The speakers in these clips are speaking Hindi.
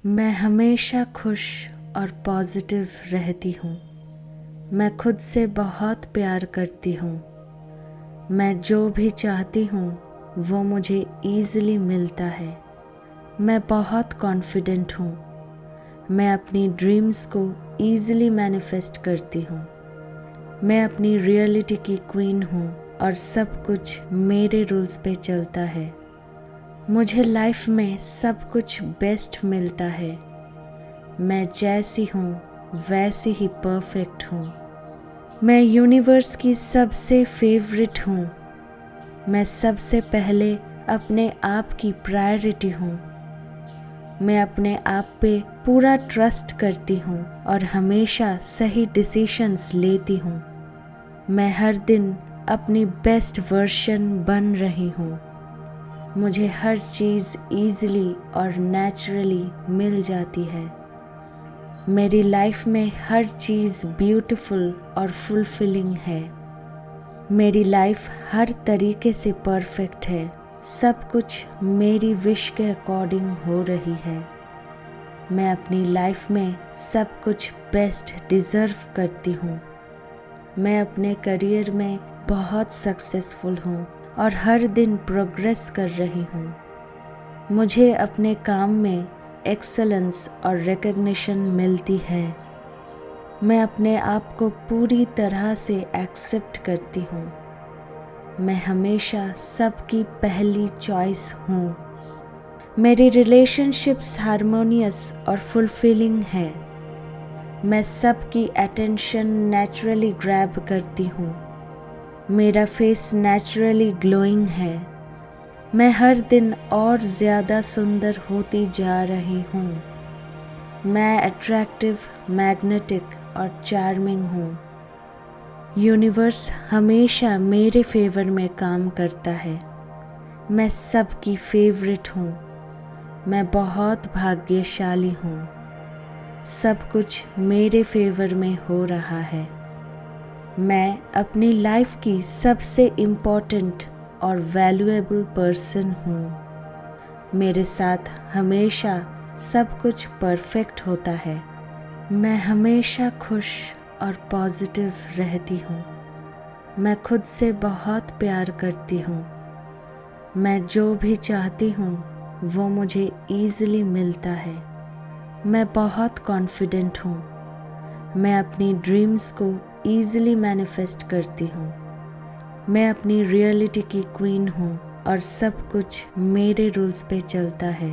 मैं हमेशा खुश और पॉजिटिव रहती हूँ। मैं खुद से बहुत प्यार करती हूँ। मैं जो भी चाहती हूँ वो मुझे ईज़िली मिलता है। मैं बहुत कॉन्फिडेंट हूँ। मैं अपनी ड्रीम्स को ईज़िली मैनिफेस्ट करती हूँ। मैं अपनी रियलिटी की क्वीन हूँ और सब कुछ मेरे रूल्स पे चलता है। मुझे लाइफ में सब कुछ बेस्ट मिलता है। मैं जैसी हूँ वैसी ही परफेक्ट हूँ। मैं यूनिवर्स की सबसे फेवरेट हूँ। मैं सबसे पहले अपने आप की प्रायोरिटी हूँ। मैं अपने आप पे पूरा ट्रस्ट करती हूँ और हमेशा सही डिसीजंस लेती हूँ। मैं हर दिन अपनी बेस्ट वर्जन बन रही हूँ। मुझे हर चीज़ ईज़िली और नेचुरली मिल जाती है। मेरी लाइफ में हर चीज़ ब्यूटीफुल और फुलफिलिंग है। मेरी लाइफ हर तरीके से परफेक्ट है। सब कुछ मेरी विश के अकॉर्डिंग हो रही है। मैं अपनी लाइफ में सब कुछ बेस्ट डिज़र्व करती हूँ। मैं अपने करियर में बहुत सक्सेसफुल हूँ और हर दिन प्रोग्रेस कर रही हूँ। मुझे अपने काम में एक्सेलेंस और रिकग्निशन मिलती है। मैं अपने आप को पूरी तरह से एक्सेप्ट करती हूँ। मैं हमेशा सबकी पहली चॉइस हूँ। मेरी रिलेशनशिप्स हार्मोनियस और फुलफिलिंग है। मैं सबकी अटेंशन नेचुरली ग्रैब करती हूँ। मेरा फेस नेचुरली ग्लोइंग है। मैं हर दिन और ज़्यादा सुंदर होती जा रही हूँ। मैं अट्रैक्टिव, मैग्नेटिक और चार्मिंग हूँ। यूनिवर्स हमेशा मेरे फेवर में काम करता है। मैं सबकी फेवरेट हूँ। मैं बहुत भाग्यशाली हूँ। सब कुछ मेरे फेवर में हो रहा है। मैं अपनी लाइफ की सबसे इम्पोर्टेंट और वैल्यूएबल पर्सन हूँ। मेरे साथ हमेशा सब कुछ परफेक्ट होता है। मैं हमेशा खुश और पॉजिटिव रहती हूँ। मैं खुद से बहुत प्यार करती हूँ। मैं जो भी चाहती हूँ वो मुझे ईज़िली मिलता है। मैं बहुत कॉन्फिडेंट हूँ। मैं अपनी ड्रीम्स को ईज़िली मैनिफेस्ट करती हूँ। मैं अपनी रियलिटी की क्वीन हूँ और सब कुछ मेरे रूल्स पे चलता है।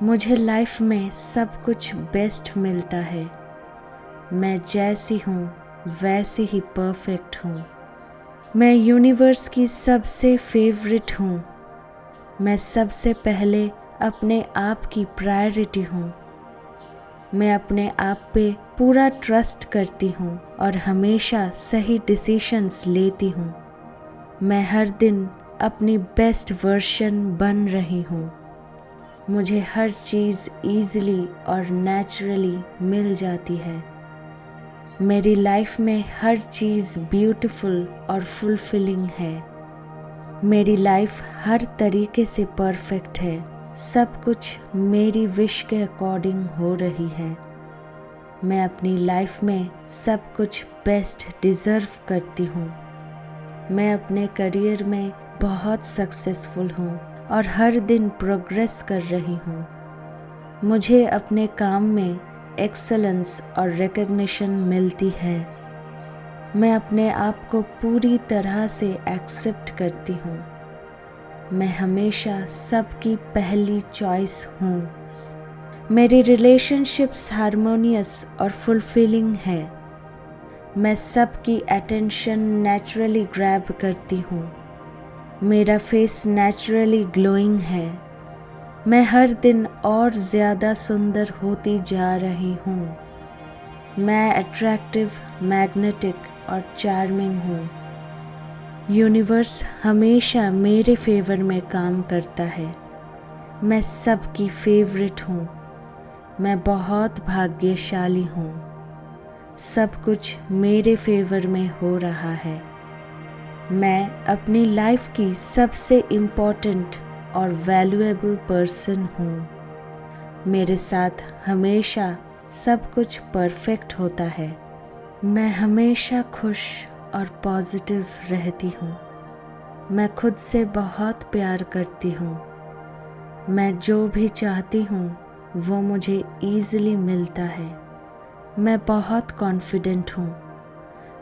मुझे लाइफ में सब कुछ बेस्ट मिलता है। मैं जैसी हूँ वैसी ही परफेक्ट हूँ। मैं यूनिवर्स की सबसे फेवरेट हूँ। मैं सबसे पहले अपने आप की प्रायोरिटी हूँ। मैं अपने आप पे पूरा ट्रस्ट करती हूँ और हमेशा सही डिसीजंस लेती हूँ। मैं हर दिन अपनी बेस्ट वर्जन बन रही हूँ। मुझे हर चीज़ ईज़िली और नेचुरली मिल जाती है। मेरी लाइफ में हर चीज़ ब्यूटीफुल और फुलफिलिंग है। मेरी लाइफ हर तरीके से परफेक्ट है। सब कुछ मेरी विश के अकॉर्डिंग हो रही है। मैं अपनी लाइफ में सब कुछ बेस्ट डिज़र्व करती हूँ। मैं अपने करियर में बहुत सक्सेसफुल हूँ और हर दिन प्रोग्रेस कर रही हूँ। मुझे अपने काम में एक्सेलेंस और रिकग्निशन मिलती है। मैं अपने आप को पूरी तरह से एक्सेप्ट करती हूँ। मैं हमेशा सबकी पहली चॉइस हूँ। मेरी रिलेशनशिप्स हार्मोनियस और फुलफिलिंग है। मैं सबकी अटेंशन नेचुरली ग्रैब करती हूँ। मेरा फेस नेचुरली ग्लोइंग है। मैं हर दिन और ज़्यादा सुंदर होती जा रही हूँ। मैं अट्रैक्टिव, मैग्नेटिक और चार्मिंग हूँ। यूनिवर्स हमेशा मेरे फेवर में काम करता है। मैं सबकी फेवरेट हूँ। मैं बहुत भाग्यशाली हूँ। सब कुछ मेरे फेवर में हो रहा है। मैं अपनी लाइफ की सबसे इम्पोर्टेंट और वैल्यूएबल पर्सन हूँ। मेरे साथ हमेशा सब कुछ परफेक्ट होता है। मैं हमेशा खुश और पॉजिटिव रहती हूँ। मैं खुद से बहुत प्यार करती हूँ। मैं जो भी चाहती हूँ वो मुझे ईज़िली मिलता है। मैं बहुत कॉन्फिडेंट हूँ।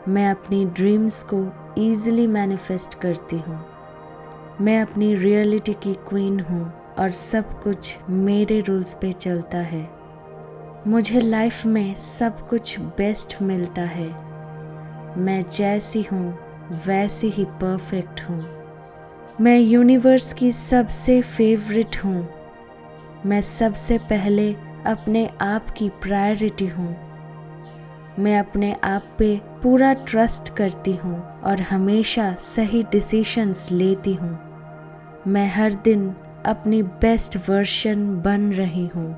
मैं अपनी ड्रीम्स को ईज़िली मैनिफेस्ट करती हूँ। मैं अपनी रियलिटी की क्वीन हूँ और सब कुछ मेरे रूल्स पे चलता है। मुझे लाइफ में सब कुछ बेस्ट मिलता है। मैं जैसी हूँ वैसी ही परफेक्ट हूँ। मैं यूनिवर्स की सबसे फेवरेट हूँ। मैं सबसे पहले अपने आप की प्रायोरिटी हूँ। मैं अपने आप पे पूरा ट्रस्ट करती हूँ और हमेशा सही डिसीजंस लेती हूँ। मैं हर दिन अपनी बेस्ट वर्जन बन रही हूँ।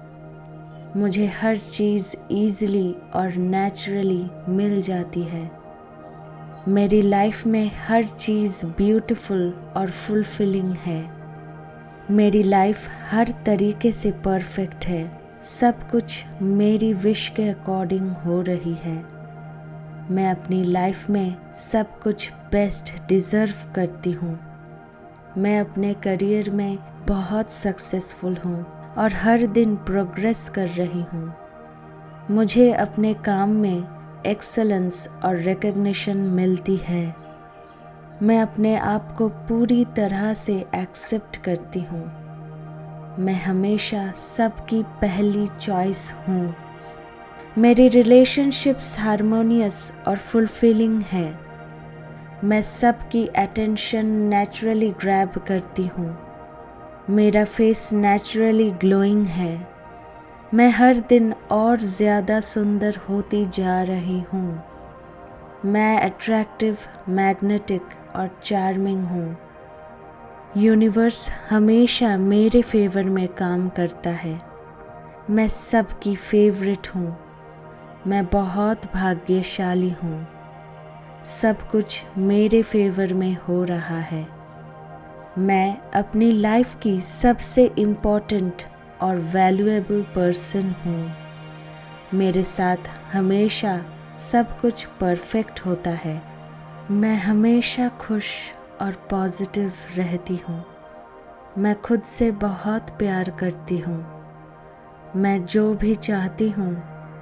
मुझे हर चीज़ ईज़िली और नेचुरली मिल जाती है। मेरी लाइफ में हर चीज़ ब्यूटीफुल और फुलफिलिंग है। मेरी लाइफ हर तरीके से परफेक्ट है। सब कुछ मेरी विश के अकॉर्डिंग हो रही है। मैं अपनी लाइफ में सब कुछ बेस्ट डिज़र्व करती हूँ। मैं अपने करियर में बहुत सक्सेसफुल हूँ और हर दिन प्रोग्रेस कर रही हूँ। मुझे अपने काम में एक्सेलेंस और रिकग्निशन मिलती है। मैं अपने आप को पूरी तरह से एक्सेप्ट करती हूँ। मैं हमेशा सबकी पहली चॉइस हूँ। मेरी रिलेशनशिप्स हार्मोनियस और फुलफिलिंग है। मैं सबकी अटेंशन नेचुरली ग्रैब करती हूँ। मेरा फेस नेचुरली ग्लोइंग है। मैं हर दिन और ज़्यादा सुंदर होती जा रही हूँ। मैं अट्रैक्टिव, मैग्नेटिक और चार्मिंग हूँ। यूनिवर्स हमेशा मेरे फेवर में काम करता है। मैं सबकी फेवरेट हूँ। मैं बहुत भाग्यशाली हूँ। सब कुछ मेरे फेवर में हो रहा है। मैं अपनी लाइफ की सबसे इम्पोर्टेंट और वैल्यूएबल पर्सन हूँ। मेरे साथ हमेशा सब कुछ परफेक्ट होता है। मैं हमेशा खुश और पॉजिटिव रहती हूँ। मैं खुद से बहुत प्यार करती हूँ। मैं जो भी चाहती हूँ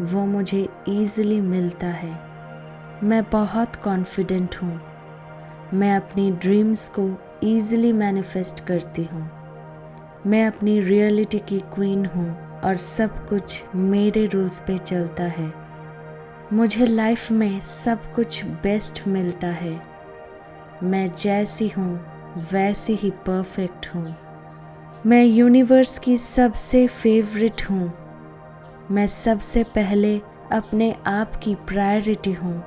वो मुझे ईज़िली मिलता है। मैं बहुत कॉन्फिडेंट हूँ। मैं अपनी ड्रीम्स को ईज़िली मैनिफेस्ट करती हूँ। मैं अपनी रियलिटी की क्वीन हूँ और सब कुछ मेरे रूल्स पे चलता है। मुझे लाइफ में सब कुछ बेस्ट मिलता है। मैं जैसी हूँ वैसी ही परफेक्ट हूँ। मैं यूनिवर्स की सबसे फेवरेट हूँ। मैं सबसे पहले अपने आप की प्रायोरिटी हूँ।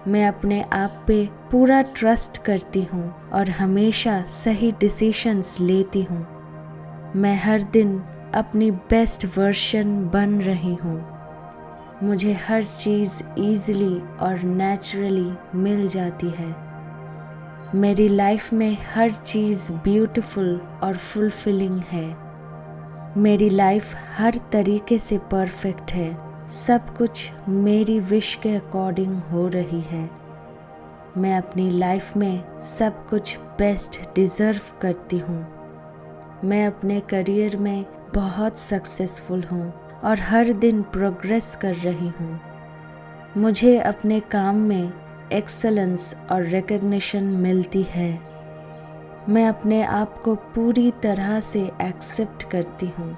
मैं अपने आप पे पूरा ट्रस्ट करती हूँ और हमेशा सही डिसीजंस लेती हूँ। मैं हर दिन अपनी बेस्ट वर्जन बन रही हूँ। मुझे हर चीज़ ईज़िली और नेचुरली मिल जाती है। मेरी लाइफ में हर चीज़ ब्यूटीफुल और फुलफिलिंग है। मेरी लाइफ हर तरीके से परफेक्ट है। सब कुछ मेरी विश के अकॉर्डिंग हो रही है। मैं अपनी लाइफ में सब कुछ बेस्ट डिज़र्व करती हूँ। मैं अपने करियर में बहुत सक्सेसफुल हूँ और हर दिन प्रोग्रेस कर रही हूँ। मुझे अपने काम में एक्सेलेंस और रिकग्निशन मिलती है। मैं अपने आप को पूरी तरह से एक्सेप्ट करती हूँ।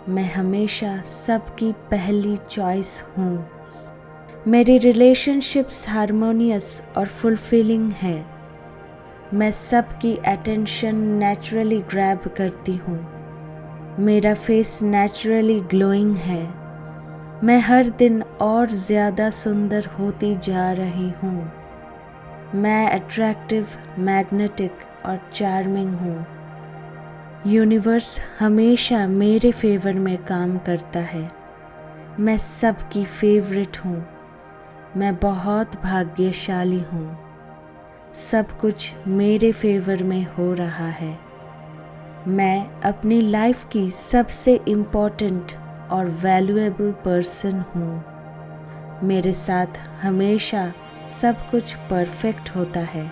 मैं हमेशा सबकी पहली चॉइस हूँ। मेरी रिलेशनशिप्स हार्मोनियस और फुलफिलिंग है। मैं सबकी अटेंशन नेचुरली ग्रैब करती हूँ। मेरा फेस नेचुरली ग्लोइंग है। मैं हर दिन और ज़्यादा सुंदर होती जा रही हूँ। मैं अट्रैक्टिव, मैग्नेटिक और चार्मिंग हूँ। यूनिवर्स हमेशा मेरे फेवर में काम करता है। मैं सबकी फेवरेट हूँ। मैं बहुत भाग्यशाली हूँ। सब कुछ मेरे फेवर में हो रहा है। मैं अपनी लाइफ की सबसे इम्पोर्टेंट और वैल्यूएबल पर्सन हूँ। मेरे साथ हमेशा सब कुछ परफेक्ट होता है।